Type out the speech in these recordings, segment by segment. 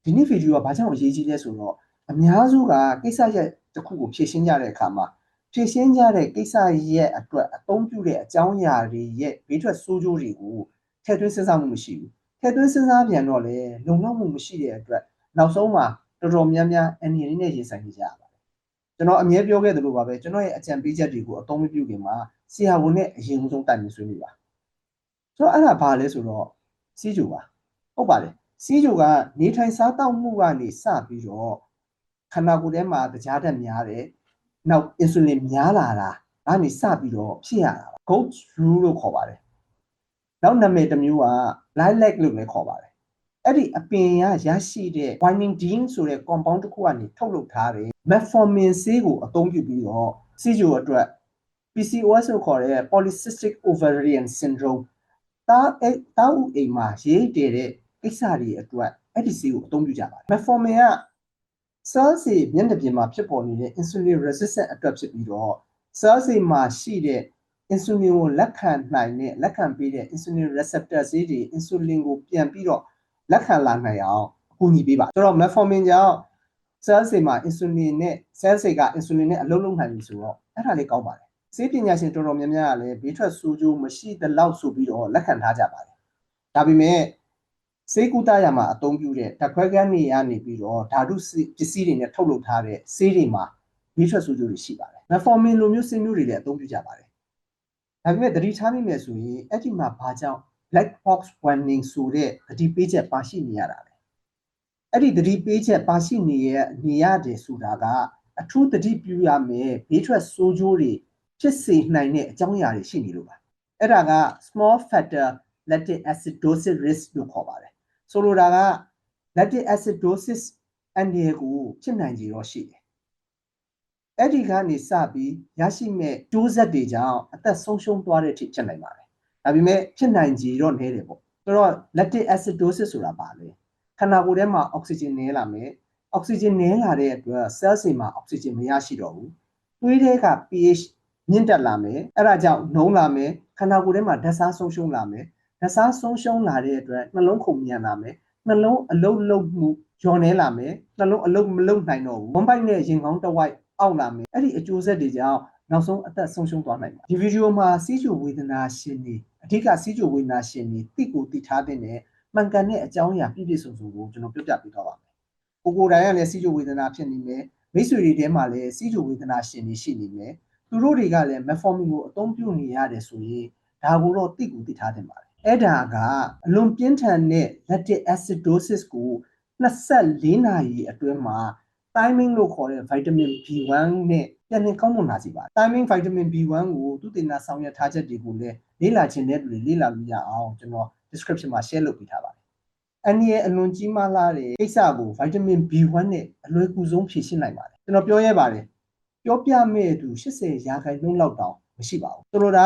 ဒီနေ့ဗီဒီယိုကဘာကြောင့်အရေးကြီးလဲဆိုတော့အများစုကကိစ္စရက်တစ်ခုကိုဖြည့်ရှင်းကြတဲ့အခါမှာဖြည့်ရှင်းကြတဲ့ကိစ္စရက်အတွက်အသုံးပြုတဲ့အကြောင်းအရာတွေရဲ့ဘေးထွက်ဆိုးကျိုးတွေကိုထည့်သွင်းစဉ်းစားမှုမရှိဘူးထည့်သွင်းစဉ်းစားပြန်တော့လေလုံလောက်မှုမရှိတဲ့အတွက်နောက်ဆုံးမှာတော်တော်များများအန်ဒီနဲ့ရင်ဆိုင်နေကြရပါတယ်ကျွန်တော်အမြဲပြောခဲ့သလိုပါပဲကျွန်တော်ရဲ့အကြံပေးချက်တွေကိုအသုံးမပြုခင်မှာဆရာဝန်နဲ့အရင်ဆုံးတိုင်ပင်ဆွေးနွေးပါဆိုတော့အဲ့ဒါဘာလဲဆိုတော့စီးကြိုပါဟုတ်ပါတယ်စီးကြိုကနေထိုင်စားတောက်မှုကနေစပြီးတော့ခန္ဓာကိုယ်ထဲမှာကြားဓာတ်များတယ်နောက်အင်ဆူလင်များလာတာကနေစပြီးတော့ဖြစ်ရတာပါ goat rule လို့ခေါ်ပါတယ်နောက်နာမည်တစ်မျိုးက lilac လို့လည်းခေါ်ပါတယ်အဲ့ဒီအပင်ရရှိတဲ့ guanidine ဆိုတဲ့ compound တစ်ခုကနေထုတ်လုပ်ထားတဲ့ metformin ဆေးကိုအသုံးပြုပြီးတော့စီးကြိုအတွက် PCOS လို့ခေါ်တဲ့ polycystic ovarian syndrome တားဥအိမ်မှာရေးတည်တဲ့ကိစ္စတွေအတွက်အဲ့ဒီဆေးကိုအသုံးပြုကြပါတယ် metformin က cell စီမျက်နှာပြင်မှာဖြစ်ပေါ်နေတဲ့ insulin resistant အတွက်ဖြစ်ပြီးတော့ cell စီမှာရှိတဲ့ insulin ကိုလက်ခံပေးတဲ့ insulin receptor ဆေးတွေ insulin ကိုပြန်ပြီးတော့လက်ခံလာနိုင်အောင်အကူအညီပေးပါဆိုတော့ metformin ကြောင့် cell စီမှာ insulin နဲ့ cell စီက insulin နဲ့အလုပ်လုပ်နိုင်ပြီဆိုတော့အဲ့ဒါလေးကောင်းပါတယ်ဆေးပညာရှင်တော်တော်များများကလည်းဘေးထွက်ဆိုးကျိုးမရှိသလောက်ဆိုပြီးတော့လက်ခံထားကြပါတယ်ဒါပေမဲ့ဆေးကုသရာမှာအသုံးပြုတဲ့ဓာတ်ခွဲခန်းတွေကနေပြီးတော့ဓာတုပစ္စည်းတွေနဲ့ထုတ်လုပ်ထားတဲ့ဆေးတွေမှာဘေးထွက်ဆိုးကျိုးတွေရှိပါတယ် metformin လိုမျိုးဆေးမျိုးတွေလည်းအသုံးပြုကြပါတယ်ဒါပေမဲ့သတိထားမိမယ်ဆိုရင်အဲ့ဒီမှာဘာကြောင့် black box warning ဆိုတဲ့သတိပေးချက်ပါရှိနေရတာလဲအဲ့ဒီသတိပေးချက်ပါရှိနေရတယ်ဆိုတာကအထူးသတိပြုရမယ်ဘေးထွက်ဆိုးကျိုးတွေဖြစ်စေနိုင်တဲ့အကြောင်းအရာတွေရှိနေလို့ပါအဲ့ဒါက small factor lactic acidosis risk လို့ခေါ်ပါတယ်ဆိုလိုတာက lactic acidosis အန္တရာယ်ကိုဖြစ်နိုင်ခြေတော့ရှိတယ်အဲ့ဒီကနေစပြီးရရှိမဲ့ကျိုးဆက်တွေကြောင့်အသက်ဆုံးရှုံးသွားတဲ့အထိဖြစ်နိုင်ပါတယ်ဒါပေမဲ့ဖြစ်နိုင်ခြေတော့နည်းတယ်ပေါ့ဆိုတော့ lactic acidosis ဆိုတာပါလေခန္ဓာကိုယ်ထဲမှာအောက်ဆီဂျင်နည်းလာမယ်အောက်ဆီဂျင်နည်းလာတဲ့အတွက် cell တွေမှာအောက်ဆီဂျင်မရရှိတော့ဘူးသွေးထဲက pH မြင့်တက်လာမယ်အဲ့ဒါကြောင့်နှုံးလာမယ်ခန္ဓာကိုယ်ထဲမှာဓာတ်စားဆုံးရှုံးလာမယ်ဓာတ်စားဆုံးရှုံးလာတဲ့အတွက်နှလုံးခုန်မြန်လာမယ်နှလုံးအလုတ်လုတ်မှုညော်နေလာမယ်နှလုံးအလုတ်မလုတ်နိုင်တော့ဘူးဝမ်းပိုက်နဲ့ရင်ကောင်းတစ်ဝိုက်အောက်လာမယ်အဲ့ဒီအကျိုးဆက်တွေကြောင့်နောက်ဆုံးအသက်ဆုံးရှုံးသွားနိုင်ပါတယ်ဒီဗီဒီယိုမှာစီးကျိုဝေဒနာရှင်တွေအဓိကစီးကျိုဝေဒနာရှင်တွေသိကိုသိထားတဲ့မှန်ကန်တဲ့အကြောင်းအရာပြည့်စုံကိုကျွန်တော်ပြပြပေးသွားပါမယ်ကိုယ်တိုင်ကလည်းစီးကျိုဝေဒနာဖြစ်နေမယ်မိတ်ဆွေတွေထဲမှာလည်းစီးကျိုဝေဒနာရှင်တွေရှိနေမယ်သူတို့တွေကလည်း metformin ကိုအသုံးပြုနေရတယ်ဆိုရင်ဒါကိုတော့သိကိုသိထားတင်ပါတယ်အဲ့ဒါကအလွန်ပြင်းထန်တဲ့ lactic acidosis ကို24နာရီအတွင်းမှာ timing လို့ခေါ်တဲ့ vitamin B1 နဲ့ပြန်လည်ကောင်းမွန်လာစေပါတယ် timing vitamin B1 ကိုသူတင်နာဆောင်ရွက်ထားချက်တွေကိုလည်းလေ့လာခြင်းတဲ့လူတွေလေ့လာလို့ရအောင်ကျွန်တော် description မှာ share လုပ်ပေးထားပါတယ်အနည်းအလွန်ကြီးမားလာတဲ့ကိစ္စကို vitamin B1 နဲ့အလွယ်ကူဆုံးဖြည့်ရှင်းနိုင်ပါတယ်ကျွန်တော်ပြောရပါတယ်ပြောပြမဲ့သူ80%လောက်တောင်မရှိပါဘူးဆိုလိုတာ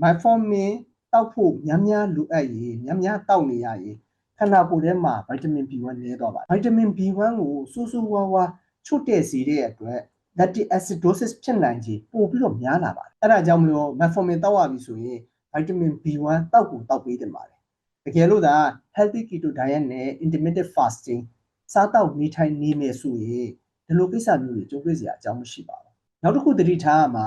metformin တောက်ဖို့များများလိုအပ်ရင်များတောက်နေရရင်ခန္ဓာကိုယ်ထဲမှာ vitamin B1 နည်းသွားပါတယ် vitamin B1 ကိုစိုးစိုးဝါးဝါချွတ်တဲ့စီတဲ့အတွက် lactic acidosis ဖြစ်နိုင်ခြေပို့ပြီးတော့များလာပါတယ်အဲ့ဒါကြောင့်မလို့ metformin တောက်ရပြီဆိုရင် vitamin B1 တောက်ပေးတင်ပါတယ်တကယ်လို့သာ healthy keto diet နဲ့ intermittent fasting စားတောက်နေထိုင်နေမယ်ဆိုရင်ဒီလိုကိစ္စမျိုးတွေကြုံတွေ့စရာအကြောင်းမရှိပါဘူးနောက်တစ်ခုသတိထားရမှာ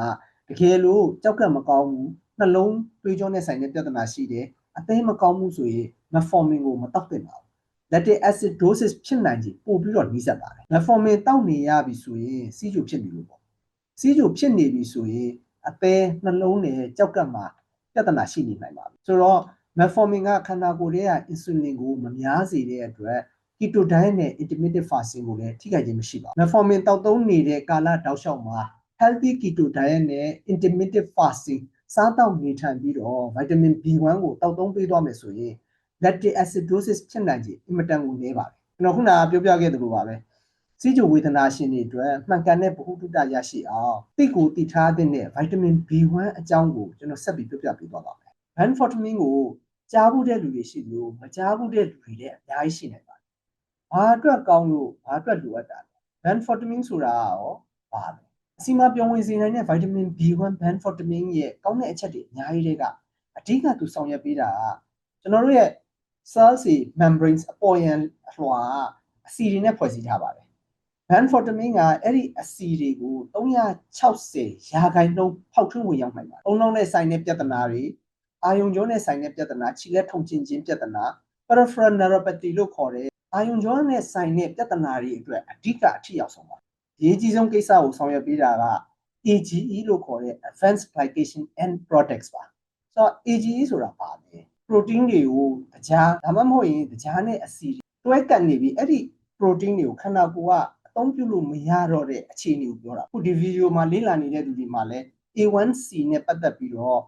တကယ်လို့ကြောက်ကမကောင်းဘူးနှလုံးသွေးကြောနဲ့ဆိုင်တဲ့ပြဿနာရှိတယ်အသေးမကောင်းဘူးဆိုရင် metformin ကိုမတောက်သင့်ပါဘူး lactic acidosis ဖြစ်နိုင်ခြေပို့ပြီးတော့နှီးစပ်ပါတယ် metformin တောက်နေရပြီဆိုရင်စီးကျိုဖြစ်နေလို့ပေါ့စီးကျိုဖြစ်နေပြီဆိုရင်အသေးနှလုံးနဲ့ကြောက်ကမှာပြဿနာရှိနေနိုင်ပါဘူးဆိုတော့ metformin ကခန္ဓာကိုယ်ရဲ့ insulin ကိုမများစေတဲ့အတွက် keto diet နဲ့ intermittent fasting ကိုလည်းထိခိုက်ခြင်းမရှိပါဘူး metformin တောက်သုံးနေတဲ့ကာလတောက်လျှောက်မှာ healthy keto diet နဲ့ intermittent fasting စားတောက်နေထိုင်ပြီးတော့ vitamin B1 ကိုတောက်သုံးပေးသွားမယ်ဆိုရင် lactic acidosis ဖြစ်နိုင်ခြေအင်မတန်ကိုနည်းပါတယ်ကျွန်တော်ခုနကပြောပြခဲ့သလိုပါပဲစီးကျိုဝေဒနာရှင်တွေအတွက်မှန်ကန်တဲ့ဗဟုသုတရရှိအောင်သိကိုသိထားတဲ့ vitamin B1 အကြောင်းကိုကျွန်တော်ဆက်ပြီးပြပေးသွားပါမယ် benfotiamine ကိုကြားဘူးတဲ့လူတွေရှိလို့မကြားဘူးတဲ့လူတွေလည်းအများကြီးရှိနေပါတယ်ဘာအတွက်ကောင်းလို့ဘာအတွက်လိုအပ်တာလဲ benfotiamine ဆိုတာရောဘာလဲအစီအမပြောင်းဝင်စေနိုင်တဲ့ vitamin B1 benfotiamine ရဲ့ကောင်းတဲ့အချက်တွေအများကြီးတွေကအဓိကသူဆောင်ရွက်ပေးတာကကျွန်တော်တို့ရဲ့ cells membranes အပေါ်ယံအလွှာ အစီတွေနဲ့ဖွဲ့စည်းထားပါတယ် benfotiamine ကအဲ့ဒီအစီတွေကို360ရာခိုင်နှုန်းဖောက်ထွင်းဝင်ရောက်နိုင်ပါတယ်။အုံနောက်နဲ့ဆိုင်တဲ့ပြဿနာတွေအာယုံကြောနဲ့ဆိုင်တဲ့ပြဿနာခြေလက်ထုံချင်းခြင်းပြဿနာ peripheral neuropathy လို့ခေါ်တဲ့အာယုံကြောနဲ့ဆိုင်တဲ့ပြဿနာတွေအတွက်အဓိကအထိရောက်ဆုံးပါ။အရေးကြီးဆုံးကိစ္စကိုဆောင်ရွက်ပေးတာက AGE လို့ခေါ်တဲ့ Advanced Glycation End Products ပါ။ဆိုတော့ AGE ဆိုတာပါလေ protein တွေကိုတကြားဒါမှမဟုတ်ရင်တကြားနဲ့အစီတွဲကပ်နေပြီးအဲ့ဒီ protein တွေကိုခန္ဓာကိုယ်ကအသုံးပြုလို့မရတော့တဲ့အခြေအနေကိုပြောတာခုဒီ video မှာလေ့လာနေတဲ့သူတွေမှာလည်း A1C နဲ့ပတ်သက်ပြီးတော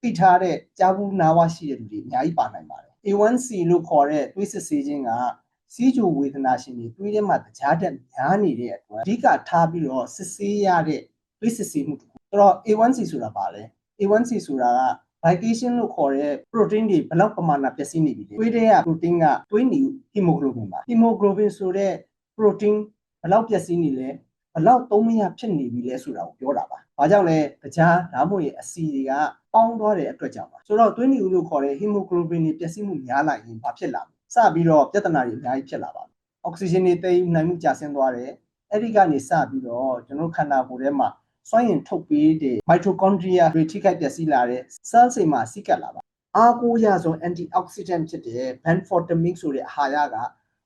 ့သိထားတဲ့ကြားဘူးနာဝရှိတဲ့လူတွေအများကြီးပါနိုင်ပါတယ် A1C လို့ခေါ်တဲ့သွေးစစ်ဆေးခြင်းကစီးချိုဝေဒနာရှင်တွေသွေးထဲမှာတကြားတက်များနေတဲ့အတွက်အဓိကထားပြီးတော့စစ်ဆေးရတဲ့သွေးစစ်ဆေးမှုတစ်ခုဆိုတော့ A1C ဆိုတာပါလေ A1C ဆိုတာကglycation လို့ခေါ်တဲ့ protein တွေဘယ်လောက်ပမာဏပျက်စီးနေပြီလဲ။သွေးထဲက protein ကသွေးနီ hemoglobin ပါ hemoglobin ဆိုတဲ့ protein ဘယ်လောက်ပျက်စီးနေလဲဘယ်လောက်သုံးမရဖြစ်နေပြီလဲဆိုတာကိုပြောတာပါ။ဘာကြောင့်လဲတကြားဒါမှမဟုတ်ရင်အစီတွေကပေါင်းသွားတဲ့အတွက်ကြောင့်ပါ။ဆိုတော့သွေးနီဦးလို့ခေါ်တဲ့ hemoglobin တွေပျက်စီးမှုများလာရင်ဘာဖြစ်လာမလဲ။စပြီးတော့ပြဿနာတွေအများကြီးဖြစ်လာပါမယ်။အောက်ဆီဂျင်တွေသိမ်းနိုင်မှုကျဆင်းသွားတယ်။အဲ့ဒီကနေစပြီးတော့ကျွန်တော်ခန္ဓာကိုယ်ထဲမှာစွမ်းအင်ထုတ်ပေးတဲ့ mitochondria တွေထိခိုက်ပျက်စီးလာတဲ့ cell တွေမှာစီးကပ်လာပါအားကိုးရဆုံး antioxidant ဖြစ်တဲ့ benfotiamine ဆိုတဲ့အာဟာရက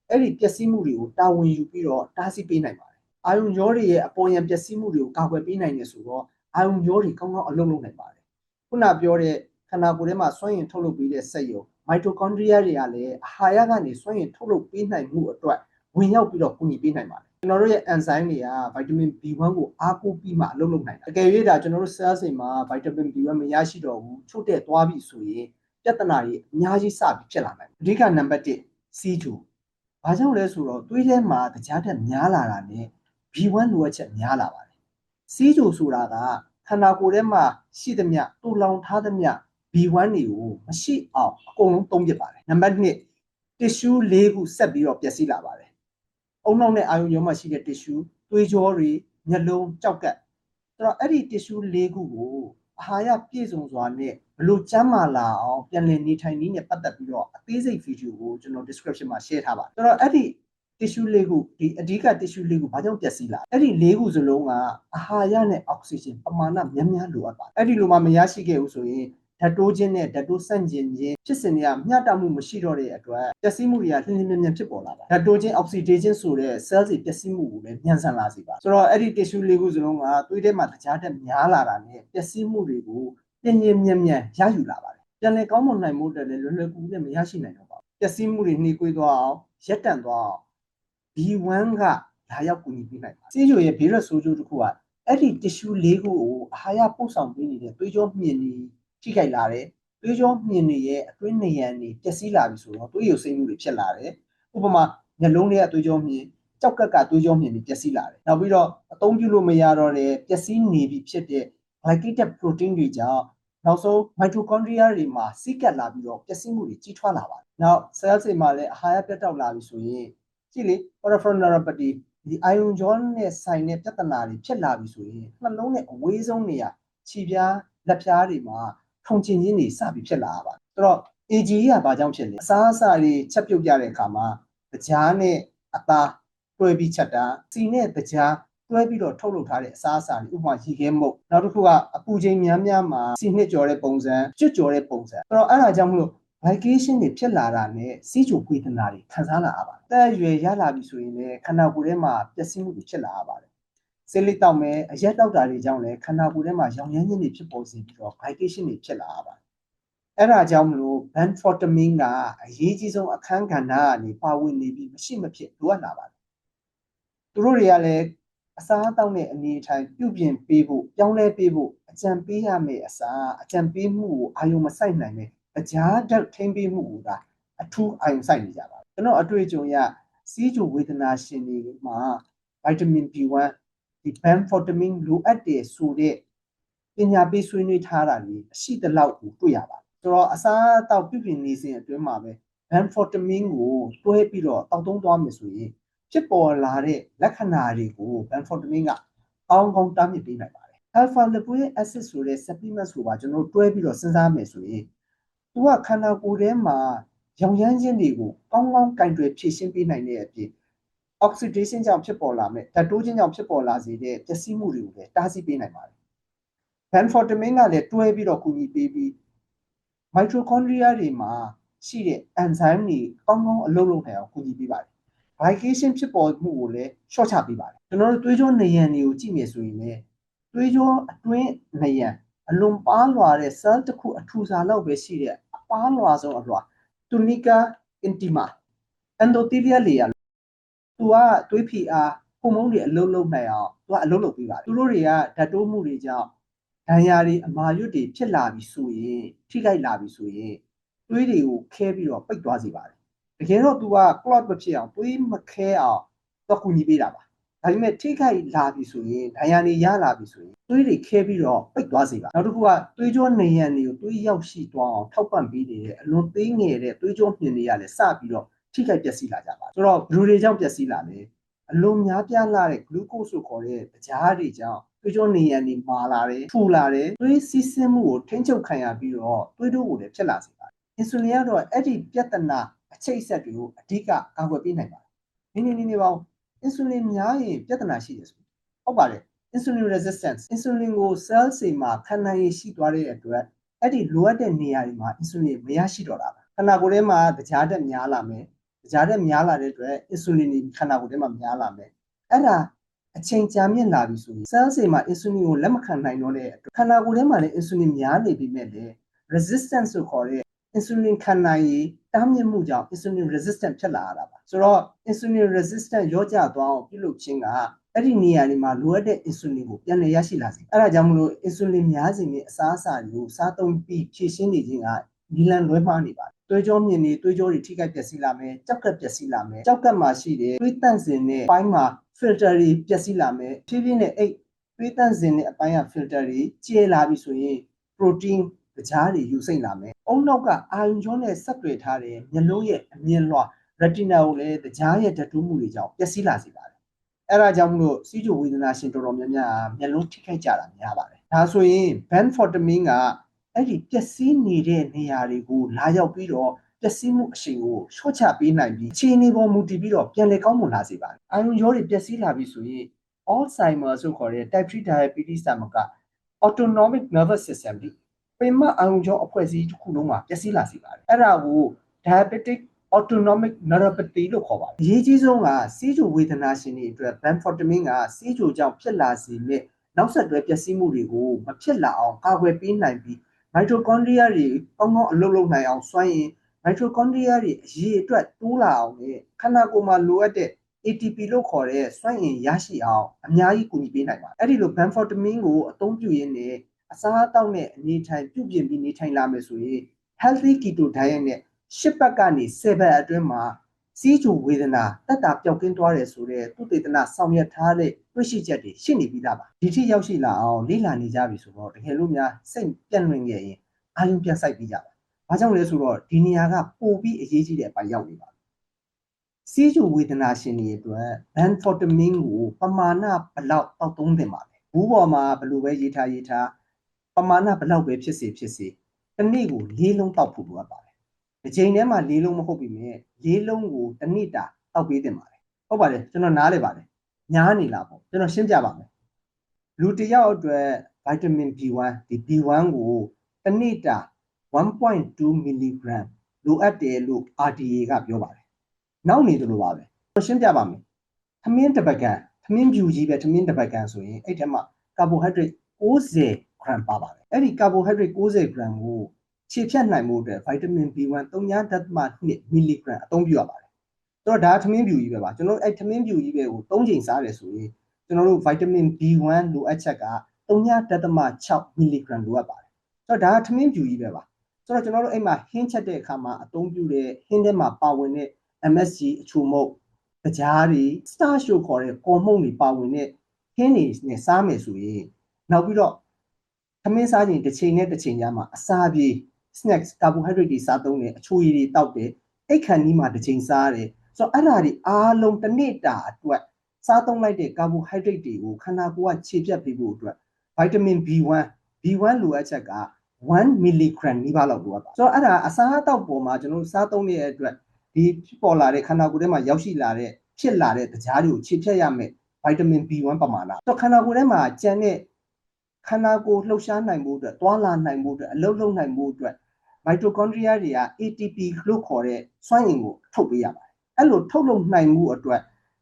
အဲ့ဒီပျက်စီးမှုတွေကိုတာဝန်ယူပြီးတော့တားဆီးပေးနိုင်ပါတယ်အာယုံကြောတွေရဲ့အပေါ်ယံပျက်စီးမှုတွေကိုကာကွယ်ပေးနိုင်တယ်ဆိုတော့အာယုံကြောတွေကောင်းကောင်းအလုပ်လုပ်နိုင်ပါတယ်ခုနပြောတဲ့ခန္ဓာကိုယ်ထဲမှာစွမ်းအင်ထုတ်လုပ်ပေးတဲ့စက်ရုံ mitochondria တွေကလည်းအာဟာရကနေစွမ်းအင်ထုတ်လုပ်ပေးနိုင်မှုအတွက်ဝင်ရောက်ပြီးတော့ကူညီပေးနိုင်ပါတယ်ကျွန်တော်တို့ရဲ့ enzyme တွေက vitamin B1 ကိုအားကိုးပြီးမှအလုပ်လုပ်နိုင်တာအကယ်၍ဒါကျွန်တော်တို့ cell တွေမှာ vitamin B1 မရရှိတော့ဘူးချို့တဲ့သွားပြီဆိုရင်ပြဿနာတွေအများကြီးစပြီးဖြစ်လာနိုင်တယ်အဓိကနံပါတ်1 C2 ဘာကြောင့်လဲဆိုတော့သွေးထဲမှာတခြားတက်များလာတာနဲ့ B1 လိုအပ်ချက်များလာပါတယ် C2 ဆိုတာကခန္ဓာကိုယ်ထဲမှာရှိသမျှတူလောင်ထားသမျှ B1 တွေကိုမရှိအောင်အကုန်လုံးသုံးပစ်ပါတယ်နံပါတ်2 tissue ၄ခုဆက်ပြီးတော့ပျက်စီးလာပါတယ်အုံနောက်နဲ့အာယုံကြောမှာရှိတဲ့ tissue သွေးကြောတွေမျက်လုံးကြောက်ကပ်ဆိုတော့အဲ့ဒီ tissue ၄ခုကိုအာဟာရပြည့်စုံစွာနဲ့ဘလို့ကျန်းမာလာအောင်ပြန်လည်နေထိုင်နည်းနဲ့ပတ်သက်ပြီးတော့အသေးစိတ် video ကိုကျွန်တော် description မှာ share ထားပါတယ်ဆိုတော့အဲ့ဒီ tissue ၄ခုဒီအဓိက tissue ၄ခုဘာကြောင့်ပျက်စီးလာအဲ့ဒီ၄ခုစလုံးကအာဟာရနဲ့အောက်ဆီဂျင်ပမာဏများများလိုအပ်ပါတယ်အဲ့ဒီလိုမှမရရှိခဲ့ဘူးဆိုရင်ဓာတ်တိုးခြင်းနဲ့ဓာတ်တိုးဆန့်ကျင်ခြင်းဖြစ်စဉ်တွေကမျှတမှုမရှိတော့တဲ့အတွက်ပျက်စီးမှုတွေကလျင်လျင်မြန်မြန်ဖြစ်ပေါ်လာတာဓာတ်တိုးခြင်း oxidation ဆိုတဲ့ cell တွေပျက်စီးမှုကိုလည်းမြန်ဆန်လာစေပါဆိုတော့အဲ့ဒီ tissue ၄ခုစလုံးကသွေးထဲမှာတခြားတက်များလာတာနဲ့ပျက်စီးမှုတွေကိုလျင်လျင်မြန်မြန်ရယူလာပါတယ်ပြန်လည်ကောင်းမွန်နိုင်မှုအတွက်လည်းလွယ်လွယ်ကူကူနဲ့မရရှိနိုင်တော့ပါဘူးပျက်စီးမှုတွေနှေးကွေးသွားအောင်ရပ်တန့်သွားအောင် B1 ကလာရောက်ကူညီပေးနိုင်ပါတယ်ဆေးချိုရဲ့ဘေးရွက်ဆိုးကျိုးတစ်ခုကအဲ့ဒီ tissue ၄ခုကိုအာဟာရပို့ဆောင်ပေးနေတဲ့သွေးကြောမြင်တွေထိခိုက်လာတယ်သွေးကြောမြင်တွေရဲ့အတွင်းနရံတွေပျက်စီးလာပြီဆိုတော့သွေးရုပ်စိမ်းမှုတွေဖြစ်လာတယ်ဥပမာမျက်လုံးတွေကသွေးကြောမြင်ကြောက်ကက်ကသွေးကြောမြင်တွေပျက်စီးလာတယ်နောက်ပြီးတော့အသုံးပြုလို့မရတော့တဲ့ပျက်စီးနေပြီဖြစ်တဲ့ glycated protein တွေကြောင့်နောက်ဆုံး mitochondria တွေမှာစီးကပ်လာပြီးတော့ပျက်စီးမှုတွေကြီးထွားလာပါတယ်နောက် cell တွေမှာလည်းအာဟာရပြတ်တောက်လာပြီဆိုရင်ကြည့်လေ peripheral neuropathy ဒီအာယုံကြောနဲ့ဆိုင်တဲ့ပြဿနာတွေဖြစ်လာပြီဆိုရင်နှလုံးနဲ့အဝေးဆုံးနေရာခြေပြားလက်ဖြားတွေမှာထုံကျင်ခြင်းတွေစပြီးဖြစ်လာပါဆိုတော့ AGE ကဘာကြောင့်ဖြစ်လဲအစားအစာတွေချက်ပြုတ်ကြတဲ့အခါမှာတကြားနဲ့အသားတွဲပြီးချက်တာစီနဲ့တကြားတွဲပြီးတော့ထုတ်လုပ်ထားတဲ့အစားအစာတွေဥပမာရေခဲမုတ်နောက်တစ်ခုကအပူချိန်များများမှာစီနှစ်ကြော်တဲ့ပုံစံကျွတ်ကြော်တဲ့ပုံစံဆိုတော့အဲ့ဒါကြောင့်မလို့ glycation တွေဖြစ်လာတာနဲ့စီးချိုဝေဒနာတွေခံစားလာရပါတယ်။တက်ရွယ်ရလာပြီဆိုရင်လည်းခန္ဓာကိုယ်ထဲမှာပျက်စီးမှုတွေဖြစ်လာရပါတယ်။ဆေးလိပ်တောက်မယ်အရက်တောက်တာတွေကြောင့်လည်းခန္ဓာကိုယ်ထဲမှာရောင်ရမ်းခြင်းတွေဖြစ်ပေါ်စေပြီးတော့ glycation တွေဖြစ်လာရပါတယ်။အဲ့ဒါကြောင့်မလို့ benfotiamine ကအရေးကြီးဆုံးအခန်းကဏ္ဍကနေပါဝင်နေပြီးမရှိမဖြစ်လိုအပ်လာပါတယ်။သူတို့တွေကလည်းအစားအသောက်နဲ့အနေအထိုင်ပြုပြင်ပေးဖို့ပြောင်းလဲပေးဖို့အကြံပေးရမယ့်အစားအကြံပေးမှုကိုအာရုံမစိုက်နိုင်တဲ့အကြားဓာတ်ထိမ့်ပေးမှုကိုအထူးအာရုံစိုက်နေကြပါကျွန်တော်အတွေ့အကြုံရစီးချိုဝေဒနာရှင်တွေမှာဗိုက်တာမင် B1 ဒီ benfotiamine လိုအပ်တယ်ဆိုတဲ့ပညာပေးဆွေးနွေးထားတာတွေရှိသလောက်ကိုတွေ့ရပါတယ်ဆိုတော့အစားအသောက်ပြုပြင်နေစဉ်အတွင်းမှာပဲ benfotiamine ကိုတွဲပြီးတော့တောက်သုံးသွားမယ်ဆိုရင်ဖြစ်ပေါ်လာတဲ့လက္ခဏာတွေကို benfotiamine ကကောင်းကောင်းတားမြစ်ပေးနိုင်ပါတယ် alpha lipoic acid ဆိုတဲ့ supplement ဆိုပါကျွန်တော်တွဲပြီးတော့စဉ်းစားမယ်ဆိုရင်သူကခန္ဓာကိုယ်ထဲမှာရောင်ရမ်းခြင်းတွေကိုကောင်းကောင်းကင်တွယ်ဖြည့်ရှင်းပေးနိုင်တဲ့အပြင် oxidation ကြောင့်ဖြစ်ပေါ်လာမဲ့ဓာတ်တိုးခြင်းကြောင့်ဖြစ်ပေါ်လာစေတဲ့ပျက်စီးမှုတွေကိုလည်းတားဆီးပေးနိုင်ပါတယ် benfotiamine ကလည်းတွဲပြီးတော့ကူညီပေးပြီး mitochondria တွေမှာရှိတဲ့ enzyme တွေကောင်းကောင်းအလုပ်လုပ်နိုင်အောင်ကူညီပေးပါတယ် glycation ဖြစ်ပေါ်မှုကိုလည်းရှော့ချပေးပါတယ်ကျွန်တော်တို့သွေးကြောနယံတွေကိုကြည့်မယ်ဆိုရင်လည်းသွေးကြောအတွင်းနယံအလွန်ပါးလွှာတဲ့ cell တစ်ခုအထူစာလောက်ပဲရှိတဲ့အပါးလွှာဆုံးအလွှာ tunica intima endothelial layer သူကသွေးဖိအားဟိုမုန်းတွေအလုပ်လုပ်နိုင်အောင်သူကအလုပ်လုပ်ပေးပါတယ်သူတို့တွေကဓာတ်တိုးမှုတွေကြောင့်ဒဏ်ရာတွေအမာရွတ်တွေဖြစ်လာပြီဆိုရင်ထိခိုက်လာပြီဆိုရင်သွေးတွေကိုခဲပြီးတော့ပိတ်သွားစေပါတယ်တကယ်တော့သူက clot မဖြစ်အောင်သွေးမခဲအောင်သူကူညီပေးတာပါဒါပေမဲ့ထိခိုက်လာပြီဆိုရင်ဒဏ်ရာတွေရလာပြီဆိုရင်သွေးတွေခဲပြီးတော့ပိတ်သွားစေပါနောက်တစ်ခုကသွေးကြောနယံတွေကိုသွေးရောက်ရှိသွားအောင်ထောက်ပံ့ပေးနေတဲ့အလွန်သေးငယ်တဲ့သွေးကြောမြင်တွေကလည်းစပြီးတော့ထိခိုက်ပျက်စီးလာကြပါဆိုတော့ဘလူတွေကြောင့်ပျက်စီးလာတယ်အလွန်များပြားလာတဲ့ glucose ကိုခေါ်တဲ့ကြားတွေကြောင့်သွေးကြောနေရံတွေမာလာတယ်ထူလာတယ်သွေးစီးဆင်းမှုကိုထိန်းချုပ်ခံရပြီးတော့သွေးတိုးကိုလည်းဖြစ်လာစေပါတယ်အင်ဆူလင်ကတော့အဲ့ဒီပြဿနာအချိတ်ဆက်တွေကိုအဓိကကာကွယ်ပေးနိုင်ပါတယ်နေပါဦးအင်ဆူလင်များရင်ပြဿနာရှိတယ်ဆိုဟုတ်ပါတယ် insulin resistance insulin ကို cell တွေမှာခံနိုင်ရရှိသွားတဲ့အတွက်အဲ့ဒီလိုအပ်တဲ့နေရာတွေမှာ insulin မရရှိတော့တာပါခန္ဓာကိုယ်ထဲမှာကြားတက်များလာမယ်ကြားတက်များလာတဲ့အတွက် insulin တွေခန္ဓာကိုယ်ထဲမှာများလာမယ်အဲ့ဒါအချိန်ကြာမြင့်လာပြီဆိုရင် cell တွေမှာ insulin ကိုလက်မခံနိုင်တော့တဲ့အတွက်ခန္ဓာကိုယ်ထဲမှာလည်း insulin များနေပြီမဲ့လည်း resistance ဆိုခေါ်တဲ့ insulin ခံနိုင်ရည်တားမြစ်မှုကြောင့် insulin resistant ဖြစ်လာရတာပါဆိုတော့ insulin resistant ရောကြသွားအောင်ပြုလုပ်ခြင်းကအဲ့ဒီနေရာတွေမှာလိုအပ်တဲ့ insulin ကိုပြန်လည်ရရှိလာစေအဲ့ဒါကြောင့်မလို့ insulin များစေမယ့်အစားအစာတွေကိုစားသုံးပြီးဖြည့်ရှင်းနေခြင်းကဒီလန်လွဲမှားနေပါတယ်သွေးကြောမြင်နေသွေးကြောတွေထိခိုက်ပျက်စီးလာမယ်ကြောက်ကပ်ပျက်စီးလာမယ်ကြောက်ကပ်မှာရှိတဲ့သွေးတန့်စင်တဲ့ပိုင်းမှာ filter တွေပျက်စီးလာမယ်ဖြည်းဖြည်းနဲ့အဲ့သွေးတန့်စင်တဲ့အပိုင်းက filter တွေကျဲလာပြီဆိုရင် protein ကြားတွေယူစိမ့်လာမယ်အုံနောက်ကအာရုံကြောနဲ့ဆက်တွေ့ထားတဲ့မျက်လုံးရဲ့အမြင်လွှာ retina ကိုလည်းကြားရဲ့ဓာတ်တိုးမှုတွေကြောင့်ပျက်စီးလာစေပါတယ်အဲ့ဒါကြောင့်မလို့စီးကျိုဝေဒနာရှင်တော်တော်များများမျက်လုံးထိခိုက်ကြတာများပါတယ်ဒါဆိုရင် benfotiamine ကအဲ့ဒီပျက်စီးနေတဲ့နေရာတွေကိုလာရောက်ပြီးတော့ပျက်စီးမှုအရှိန်ကိုလျှော့ချပေးနိုင်ပြီးခြေနေပေါ်မူတည်ပြီးတော့ပြန်လည်ကောင်းမွန်လာစေပါတယ်အာရုံကြောတွေပျက်စီးလာပြီဆိုရင် Alzheimer ဆိုခေါ်တဲ့ type 3 diabetes တမက autonomic nervous system ဒီပင်မအာရုံကြောအဖွဲ့အစည်းတစ်ခုလုံးမှာပျက်စီးလာစေပါတယ်အဲ့ဒါကို diabetic autonomic neuropathy လို့ခေါ်ပါတယ်အရေးကြီးဆုံးကစီးကျိုဝေဒနာရှင်တွေအတွက် benfotiamine ကစီးကျိုကြောင့်ဖြစ်လာစေတဲ့နောက်ဆက်တွဲပျက်စီးမှုတွေကိုမဖြစ်လာအောင်ကာကွယ်ပေးနိုင်ပြီး mitochondria တွေကောင်းကောင်းအလုပ်လုပ်နိုင်အောင်စွမ်းရင် mitochondria တွေအရေးအတွက်တိုးလာအောင်နဲ့ခန္ဓာကိုယ်မှာလိုအပ်တဲ့ ATP လို့ခေါ်တဲ့စွမ်းအင်ရရှိအောင်အများကြီးကူညီပေးနိုင်ပါတယ်အဲ့ဒီလို benfotiamine ကိုအသုံးပြုရင်းနဲ့အစားအသောက်နဲ့အနေထိုင်ပြုပြင်ပြီးနေထိုင်လာမယ်ဆိုရင် healthy keto diet နဲ့10ပတ်ကနေ7ပတ်အတွင်းမှာစီးကျူဝေဒနာတက်တာပျောက်ကင်းသွားတယ်ဆိုတဲ့သုတေသနဆောင်ရွက်ထားတဲ့တွေ့ရှိချက်တွေရှိနေပြီးသားပါဒီထိရောက်ရှိလာအောင်လေ့လာနေကြပြီဆိုတော့တကယ်လို့များစိတ်ပြန့်လွင့်ခဲ့ရင်အာရုံပြန်စိုက်ပြီးကြပါဘာကြောင့်လဲဆိုတော့ဒီနေရာကပိုပြီးအရေးကြီးတဲ့အပိုင်းရောက်နေပါစီးကျူဝေဒနာရှင်တွေအတွက် benfotiamine ကိုပမာဏဘလောက်တောက်သုံးသင့်ပါလဲဘူးပေါ်မှာဘလို့ပဲရေးထားပမာဏဘလောက်ပဲဖြစ်စေတစ်နေ့ကို၄လုံးတောက်ဖို့လိုအပ်ပါတယ်တစ်ချိန်ထဲမှာ၄လုံးမဟုတ်ပြီမဲ့၄လုံးကိုတစ်နေ့တာတောက်ပေးသင့်ပါတယ်ဟုတ်ပါတယ်ကျွန်တော်နားလေပါတယ်ညားနေလားပေါ့ကျွန်တော်ရှင်းပြပါမယ်လူတစ်ယောက်အတွက် vitamin B1 ဒီ B1 ကိုတစ်နေ့တာ 1.2 mg လိုအပ်တယ်လို့ RDA ကပြောပါတယ်နောက်နေတယ်လို့ပါပဲကျွန်တော်ရှင်းပြပါမယ်သမင်းတစ်ပကံသမင်းဖြူကြီးပဲသမင်းတစ်ပကံဆိုရင်အဲ့ထဲမှာ carbohydrate 60 gram ပါပါတယ်အဲ့ဒီ carbohydrate 60 gram ကိုခြေဖြတ်နိုင်မှုအတွက် vitamin B1 3.2 mg အသုံးပြုရပါတယ်ဆိုတော့ဒါသမင်းဖြူကြီးပဲပါကျွန်တော်အဲ့သမင်းဖြူကြီးပဲကို3ချိန်စားတယ်ဆိုရင်ကျွန်တော်တို့ vitamin B1 လိုအပ်ချက်က3.6 mg လိုအပ်ပါတယ်ဆိုတော့ဒါသမင်းဖြူကြီးပဲပါဆိုတော့ကျွန်တော်တို့အဲ့မှာဟင်းချက်တဲ့အခါမှာအသုံးပြုတဲ့ဟင်းထဲမှာပါဝင်တဲ့ MSG အချိုမုတ်ကြားတွေ starch လို့ခေါ်တဲ့ကော်မှုန့်တွေပါဝင်တဲ့ဟင်းတွေနဲ့စားမယ်ဆိုရင်နောက်ပြီးတော့သမင်းစားခြင်းတစ်ချိန်နဲ့တစ်ချိန်ကြားမှာအစာပြေ snacks carbohydrate တွေစားသုံးတယ်အချိုရည်တွေတောက်တယ်အိတ်ခမ်းနီးမှာတစ်ချိန်စားရတယ်ဆိုတော့အဲ့ဒါတွေအားလုံးတစ်နေ့တာအတွက်စားသုံးလိုက်တဲ့ carbohydrate တွေကိုခန္ဓာကိုယ်ကခြေပြတ်ပေးဖို့အတွက် vitamin B1 လိုအပ်ချက်က1 mg နီးပါးလောက်လိုအပ်ပါဆိုတော့အဲ့ဒါအစားအသောက်ပေါ်မှာကျွန်တော်တို့စားသုံးတဲ့အတွက်ဒီဖြစ်ပေါ်လာတဲ့ခန္ဓာကိုယ်ထဲမှာရောက်ရှိလာတဲ့ ဖြစ်လာတဲ့တရားတွေကိုခြေဖြတ်ရမယ်ဗိုက်တာမင် B1 ပမာဏတော့ခန္ဓာကိုယ်ထဲမှာကျန်တဲ့ခန္ဓာကိုယ်လှုပ်ရှားနိုင်မှုအတွက်တွာလာနိုင်မှုအတွက်အလုပ်လုပ်နိုင်မှုအတွက်မိုက်တိုကွန်ဒရီးယားတွေက ATP လို့ခေါ်တဲ့စွမ်းအင်ကိုထုတ်ပေးရပါတယ်အဲ့လိုထုတ်လုပ်နိုင်မှုအတွက်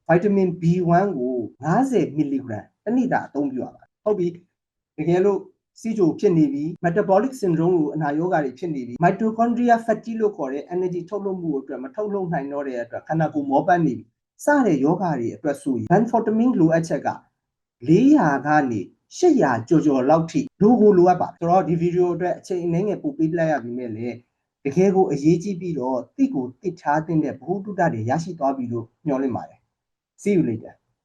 ဗိုက်တာမင် B1 ကို50မီလီဂရမ်တစ်နေ့တာအသုံးပြုရပါတယ်ဟုတ်ပြီတကယ်လို့စီချိုဖြစ်နေပြီ metabolic syndrome ကိုအနာရောဂါတွေဖြစ်နေပြီ mitochondria fatigue လို့ခေါ်တဲ့ energy ထုတ်လုပ်မှုအတွက်မထုတ်လုပ်နိုင်တော့တဲ့အတွက်ခန္ဓာကိုယ်မောပတ်နေပြီစတဲ့ယောဂါတွေအတွက်ဆိုရင် metformin လိုအပ်ချက်က400ကနေ800ကျော်လောက်ထိလိုအပ်ပါတယ်ဆိုတော့ဒီဗီဒီယိုအတွက်အချိန်အနည်းငယ်ပို့ပေးလိုက်ရပြီမဲ့လေတကယ်ကိုအရေးကြီးပြီးတော့တိကိုတိထားတဲ့ဘ ഹു တုတတွေရရှိသွားပြီလို့ညွှန်လင့်ပါတယ် See you later